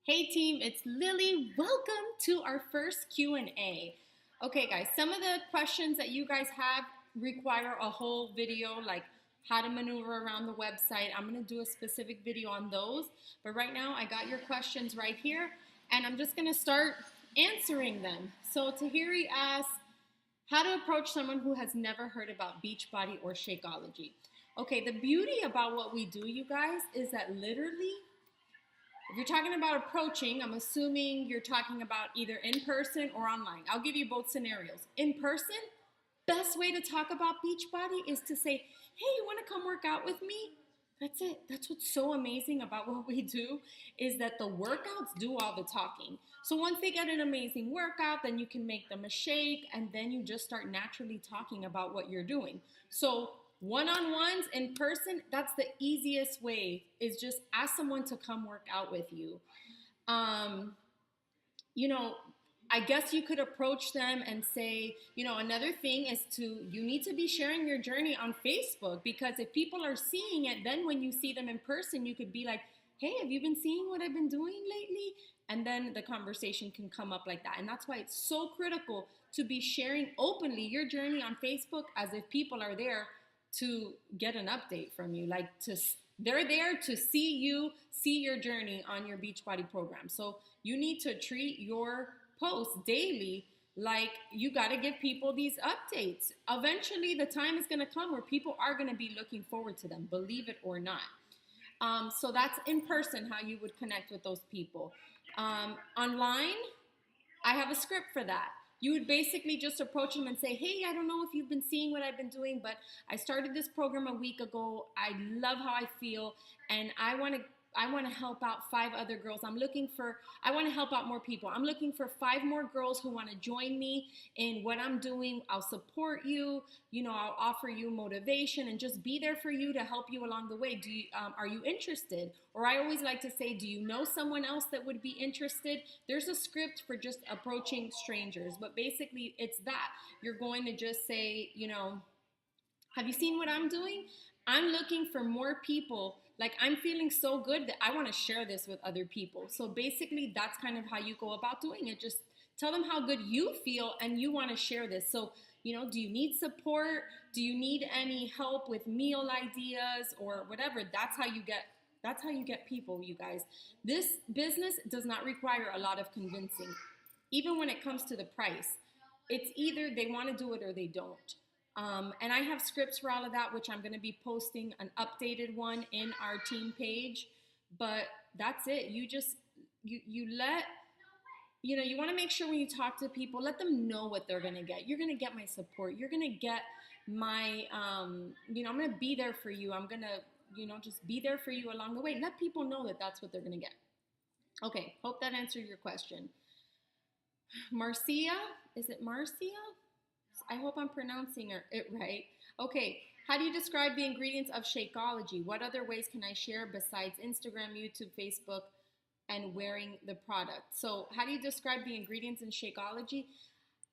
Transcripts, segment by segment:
Hey team, it's Lily. Welcome to our first Q&A. Okay guys, some of the questions that you guys have require a whole video, like how to maneuver around the website. I'm going to do a specific video on those, but right now I got your questions right here and I'm just going to start answering them. So Tahiri asks, how to approach someone who has never heard about Beachbody or Shakeology. Okay, the beauty about what we do, you guys, is that literally if you're talking about approaching, I'm assuming you're talking about either in person or online. I'll give you both scenarios. In person, best way to talk about Beachbody is to say, hey, you want to come work out with me? That's it. That's what's so amazing about what we do is that the workouts do all the talking. So once they get an amazing workout, then you can make them a shake and then you just start naturally talking about what you're doing. So one-on-ones in person, that's the easiest way, is just ask someone to come work out with you. Um, you know, I guess you could approach them and say, another thing is you need to be sharing your journey on Facebook, because if people are seeing it, then when you see them in person, you could be like, hey, have you been seeing what I've been doing lately? And then the conversation can come up like that. And that's why it's so critical to be sharing openly your journey on Facebook, as if people are there to get an update from you. They're there to see you, see your journey on your Beachbody program. So you need to treat your posts daily like you got to give people these updates. Eventually, the time is going to come where people are going to be looking forward to them, believe it or not. So that's in person how you would connect with those people. Online, I have a script for that. You would basically just approach them and say, hey, I don't know if you've been seeing what I've been doing, but I started this program a week ago. I love how I feel, and I want to help out 5 other girls. I want to help out more people. I'm looking for 5 more girls who want to join me in what I'm doing. I'll support you. I'll offer you motivation and just be there for you to help you along the way. Are you interested? Or I always like to say, do you know someone else that would be interested? There's a script for just approaching strangers, but basically it's that. You're going to just say, have you seen what I'm doing? I'm looking for more people. Like, I'm feeling so good that I want to share this with other people. So basically, that's kind of how you go about doing it. Just tell them how good you feel and you want to share this. So, do you need support? Do you need any help with meal ideas or whatever? That's how you get people, you guys. This business does not require a lot of convincing. Even when it comes to the price, it's either they want to do it or they don't. And I have scripts for all of that, which I'm going to be posting an updated one in our team page. But that's it. You want to make sure when you talk to people, let them know what they're going to get. You're going to get my support. You're going to get my, I'm going to be there for you. I'm going to, just be there for you along the way. Let people know that that's what they're going to get. Okay. Hope that answered your question. Marcia, is it Marcia? I hope I'm pronouncing it right. Okay, how do you describe the ingredients of Shakeology? What other ways can I share besides Instagram, YouTube, Facebook, and wearing the product? So how do you describe the ingredients in Shakeology?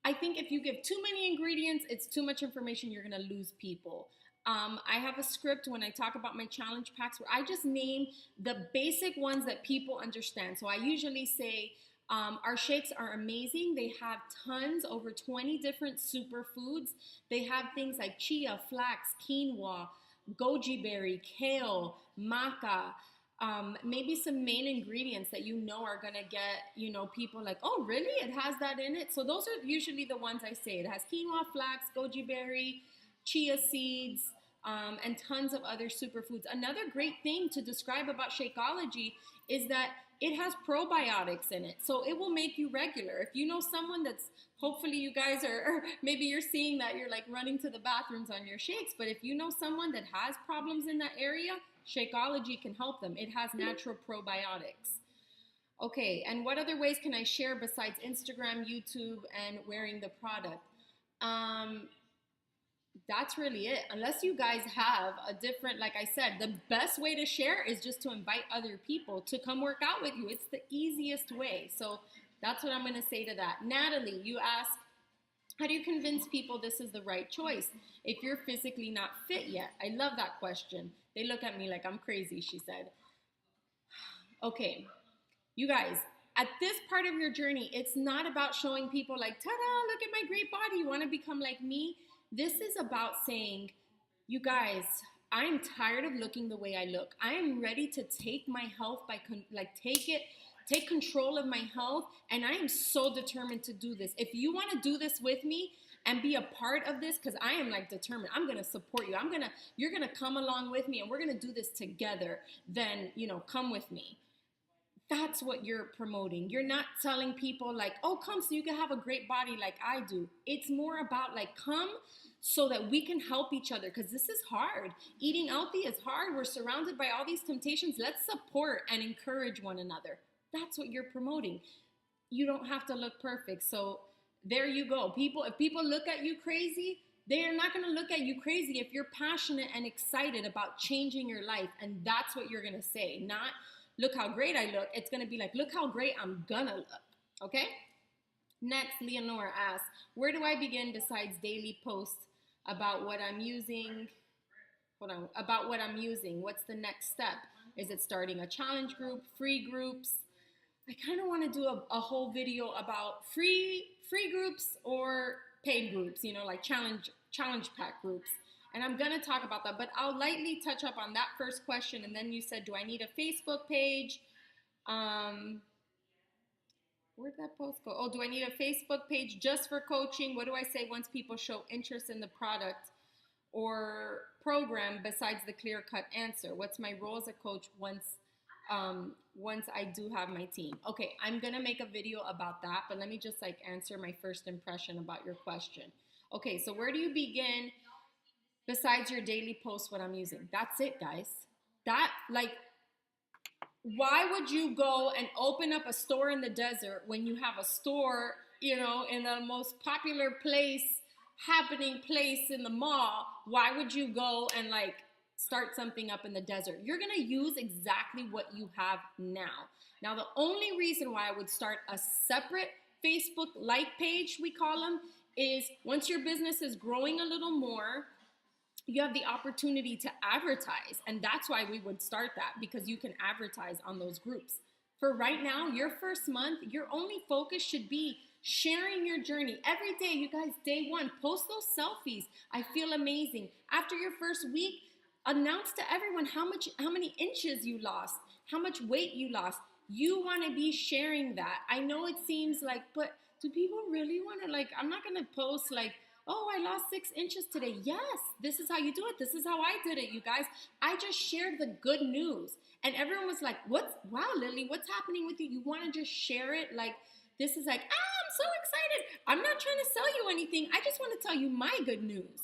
I think if you give too many ingredients, it's too much information, you're gonna lose people. I have a script when I talk about my challenge packs where I just name the basic ones that people understand. So I usually say, our shakes are amazing. They have tons, over 20 different superfoods. They have things like chia, flax, quinoa, goji berry, kale, maca, maybe some main ingredients that are gonna get, people like, oh, really? It has that in it? So those are usually the ones I say. It has quinoa, flax, goji berry, chia seeds, and tons of other superfoods. Another great thing to describe about Shakeology is that it has probiotics in it. So it will make you regular. If you know someone that's, hopefully you guys are, or maybe you're seeing that you're like running to the bathrooms on your shakes, but if you know someone that has problems in that area, Shakeology can help them. It has natural probiotics. Okay, and what other ways can I share besides Instagram, YouTube, and wearing the product? That's really it. Unless you guys have a different, like I said, the best way to share is just to invite other people to come work out with you. It's the easiest way. So that's what I'm going to say to that. Natalie, you ask, how do you convince people this is the right choice if you're physically not fit yet? I love that question. They look at me like I'm crazy, she said. Okay. You guys, at this part of your journey, it's not about showing people like, ta-da, look at my great body. You want to become like me? This is about saying, you guys, I'm tired of looking the way I look. I am ready to take my health take control of my health, and I am so determined to do this. If you want to do this with me and be a part of this, because I am like determined, I'm gonna support you. You're gonna come along with me, and we're gonna do this together. Then, come with me. That's what you're promoting. You're not telling people like, oh, come so you can have a great body like I do. It's more about like, come so that we can help each other, because this is hard. Eating healthy is hard. We're surrounded by all these temptations. Let's support and encourage one another. That's what you're promoting. You don't have to look perfect. So there you go. If people look at you crazy, they're not going to look at you crazy if you're passionate and excited about changing your life. And that's what you're going to say. Not, look how great I look. It's going to be like, look how great I'm going to look. Okay? Next, Leonora asks, where do I begin besides daily posts about what I'm using? About what I'm using. What's the next step? Is it starting a challenge group, free groups? I kind of want to do a whole video about free groups or paid groups, like challenge pack groups. And I'm going to talk about that, but I'll lightly touch up on that first question. And then you said, do I need a Facebook page? Where'd that post go? Oh, do I need a Facebook page just for coaching? What do I say once people show interest in the product or program besides the clear-cut answer? What's my role as a coach once I do have my team? Okay, I'm gonna make a video about that, but let me just answer my first impression about your question. Okay, so where do you begin besides your daily post what I'm using? That's it, guys. Why would you go and open up a store in the desert when you have a store, in the most popular happening place in the mall? Why would you go and start something up in the desert? You're gonna use exactly what you have now. Now, the only reason why I would start a separate Facebook like page, we call them, is once your business is growing a little more, you have the opportunity to advertise. And that's why we would start that, because you can advertise on those groups. For right now, your first month, your only focus should be sharing your journey. Every day, you guys, day one, post those selfies. I feel amazing. After your first week, announce to everyone how many inches you lost, how much weight you lost. You want to be sharing that. I know it seems but do people really want to I'm not going to post oh, I lost 6 inches today. Yes, this is how you do it. This is how I did it, you guys. I just shared the good news. And everyone was like, wow, Lily, what's happening with you? You want to just share it? This is I'm so excited. I'm not trying to sell you anything. I just want to tell you my good news.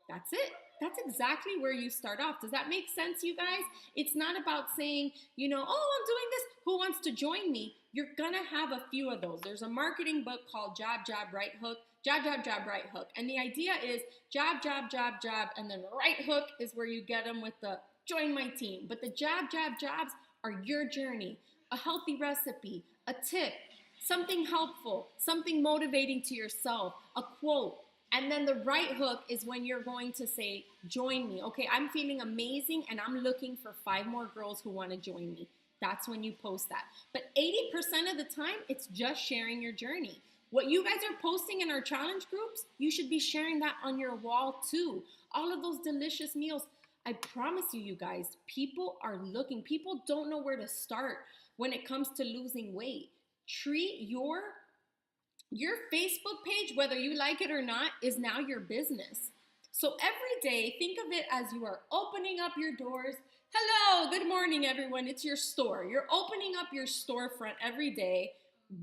That's it. That's exactly where you start off. Does that make sense, you guys? It's not about saying, oh, I'm doing this. Who wants to join me? You're going to have a few of those. There's a marketing book called Jab, Jab, Right Hook. Jab, jab, jab, right hook. And the idea is jab, jab, jab, jab, and then right hook is where you get them with the join my team. But the jab, jab, jabs are your journey, a healthy recipe, a tip, something helpful, something motivating to yourself, a quote. And then the right hook is when you're going to say, join me. Okay, I'm feeling amazing and I'm looking for 5 more girls who want to join me. That's when you post that. But 80% of the time, it's just sharing your journey. What you guys are posting in our challenge groups, you should be sharing that on your wall too. All of those delicious meals. I promise you, you guys, people are looking. People don't know where to start when it comes to losing weight. Treat your Facebook page, whether you like it or not, is now your business. So every day, think of it as you are opening up your doors. Hello, good morning, everyone. It's your store. You're opening up your storefront every day.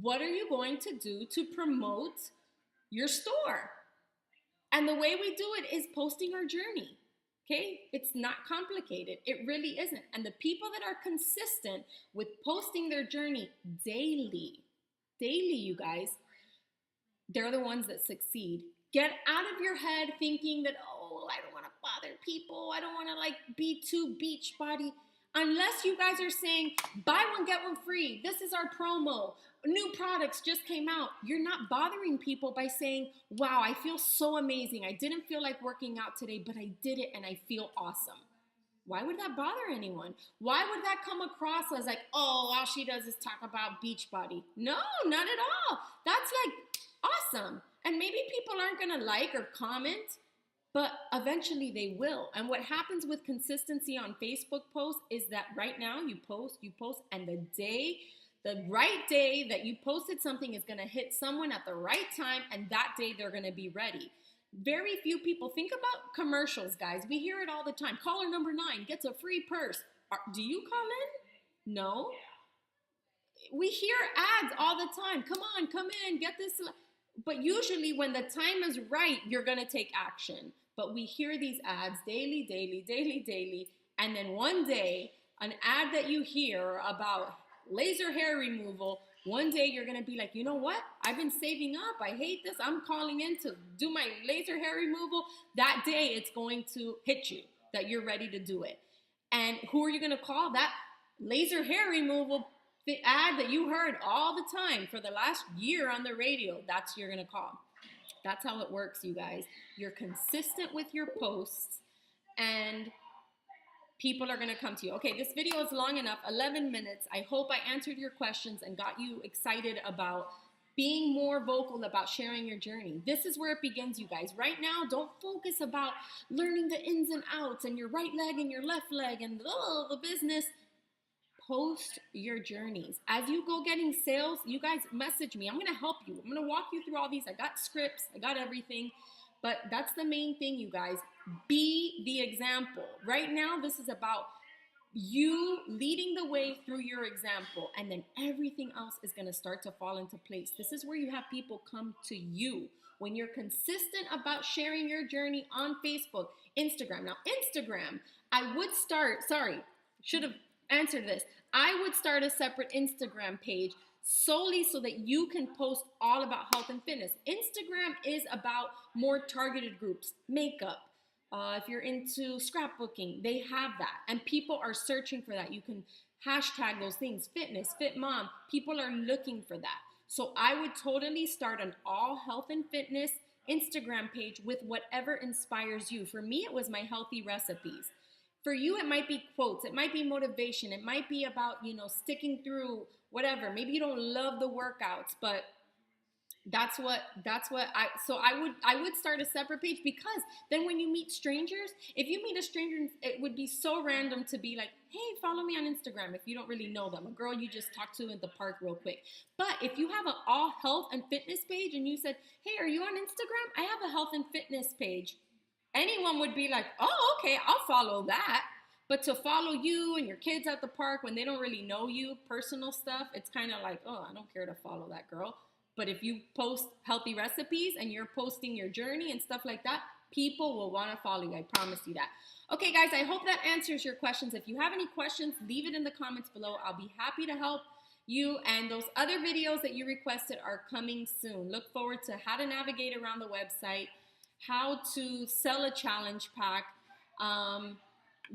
What are you going to do to promote your store? And the way we do it is posting our journey. Okay? It's not complicated. It really isn't. And the people that are consistent with posting their journey daily, you guys, they're the ones that succeed. Get out of your head thinking that, oh, I don't want to bother people. I don't want to be too beach body. Unless you guys are saying, buy one, get one free. This is our promo. New products just came out. You're not bothering people by saying, wow, I feel so amazing. I didn't feel like working out today, but I did it and I feel awesome. Why would that bother anyone? Why would that come across as like, oh, all she does is talk about Beachbody? No, not at all. That's like awesome. And maybe people aren't going to like or comment, but eventually they will. And what happens with consistency on Facebook posts is that right now you post, and the right day that you posted something is going to hit someone at the right time, and that day they're going to be ready. Very few people think about commercials, guys. We hear it all the time. Caller number 9 gets a free purse. Do you call in? No. We hear ads all the time. Come on, come in, get this. But usually when the time is right, you're going to take action. But we hear these ads daily, and then one day, an ad that you hear about laser hair removal, one day you're going to be like, you know what? I've been saving up. I hate this. I'm calling in to do my laser hair removal. That day it's going to hit you that you're ready to do it. And who are you going to call? That laser hair removal, the ad that you heard all the time for the last year on the radio, that's who you're going to call. That's how it works, you guys. You're consistent with your posts and people are going to come to you. Okay, this video is long enough, 11 minutes. I hope I answered your questions and got you excited about being more vocal about sharing your journey. This is where it begins, you guys. Right now, don't focus about learning the ins and outs and your right leg and your left leg and the business. Post your journeys. As you go getting sales, you guys message me. I'm going to help you. I'm going to walk you through all these. I got scripts. I got everything. But that's the main thing, you guys. Be the example. Right now, this is about you leading the way through your example, and then everything else is going to start to fall into place. This is where you have people come to you. When you're consistent about sharing your journey on Facebook, Instagram. Now, Instagram, I would start, should have answered this. I would start a separate Instagram page solely so that you can post all about health and fitness. Instagram is about more targeted groups, makeup. If you're into scrapbooking, they have that. And people are searching for that. You can hashtag those things, fitness, fit mom. People are looking for that. So I would totally start an all health and fitness Instagram page with whatever inspires you. For me, it was my healthy recipes. For you, it might be quotes. It might be motivation. It might be about, sticking through whatever. Maybe you don't love the workouts, but I would start a separate page, because then when you meet strangers, if you meet a stranger, it would be so random to be like, hey, follow me on Instagram if you don't really know them, a girl you just talked to in the park real quick. But if you have an all health and fitness page and you said, hey, are you on Instagram? I have a health and fitness page. Anyone would be like, oh, okay, I'll follow that. But to follow you and your kids at the park when they don't really know you, personal stuff, it's kind of like, oh, I don't care to follow that girl. But if you post healthy recipes and you're posting your journey and stuff like that, people will want to follow you. I promise you that. Okay, guys, I hope that answers your questions. If you have any questions, leave it in the comments below. I'll be happy to help you. And those other videos that you requested are coming soon. Look forward to how to navigate around the website, how to sell a challenge pack.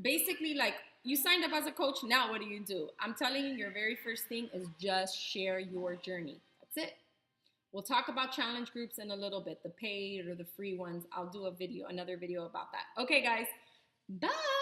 Basically, like, you signed up as a coach. Now what do? I'm telling you, your very first thing is just share your journey. That's it. We'll talk about challenge groups in a little bit, the paid or the free ones. I'll do another video about that. Okay, guys. Bye.